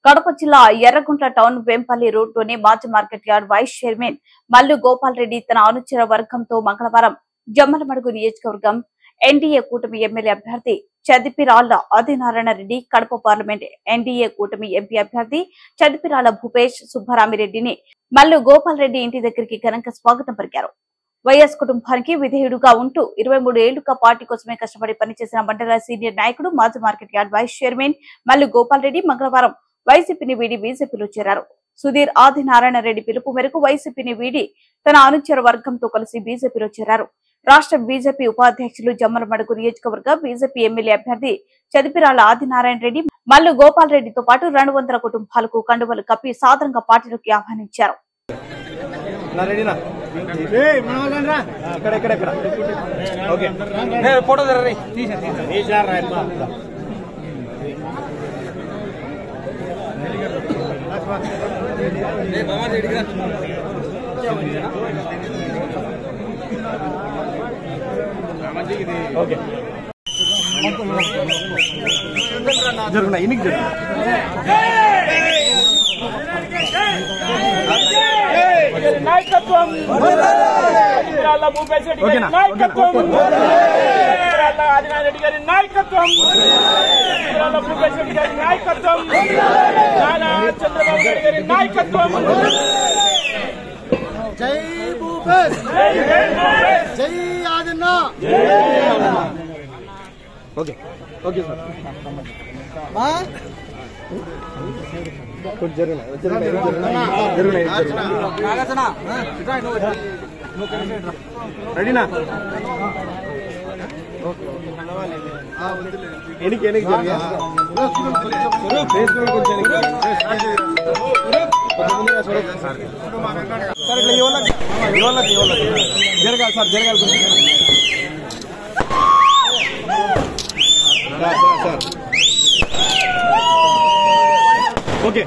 కడప జిల్లా ఎర్రగుంట్ల టౌన్ వేంపల్లి రోడ్లోని మాజీ market yard vice chairman Mallu Gopal Reddy తన అనుచర వర్గంతో మంగళవారం జమ్మలమడుగు నియోజకవర్గం ఎన్డీఏ కూటమి ఎమ్మెల్యే అభ్యర్థి చదిపిరాళ్ల ఆదినారాయణ రెడ్డి, కడప పార్లమెంట్ ఎన్డీఏ కూటమి ఎంపీ అభ్యర్థి చదిపిరాళ్ల భూపేష్ సుబ్బరామిరెడ్డిని మల్లు గోపాల్ రెడ్డి ఇంటి దగ్గరికి ఘనంగా స్వాగతం పలికారు. వైఎస్ కుటుంబానికి విధేయుడుగా ఉంటూ 23 ఏళ్లుగా పార్టీ కోసమే కష్టపడి పనిచేసిన మండల సీనియర్ నాయకుడు మాజీ market yard vice chairman Mallu Gopal Reddy మంగళవారం వైసీపీని వీడి బీజేపీలో చేరారు. సుధీర్ ఆదినారాయణ రెడ్డి పిలుపు మేరకు వైసీపీని వీడి తన అనుచర వర్గంతో కలిసి బీజేపీలో చేరారు. రాష్ట్ర బీజేపీ ఉపాధ్యక్షులు జమ్మలమడుగు నియోజకవర్గ బీజేపీ ఎమ్మెల్యే అభ్యర్థి చదిపిరాళ్ల ఆదినారాయణ రెడ్డి, మల్లు గోపాల్ రెడ్డితో పాటు 200 కుటుంబాలకు కండువలు కప్పి సాదరంగా పార్టీలోకి ఆహ్వానించారు. జరుగునా ఇనికి జరుగు నాయకత్వం భూపేష్ రెడ్డి గారి నాయకత్వం, ఆదినారాయణ రెడ్డి గారి నాయకత్వం, భూపేష్ రెడ్డి గారి నాయకత్వం, నారా చంద్రబాబు నాయుడు గారి నాయకత్వం. జై భూపేష్, జై ఆదిన. ఓకే ఓకే సార్ రెడీనా ఎనికి ఎనికి జరగాలి సార్ జరగాలి సార్ ఓకే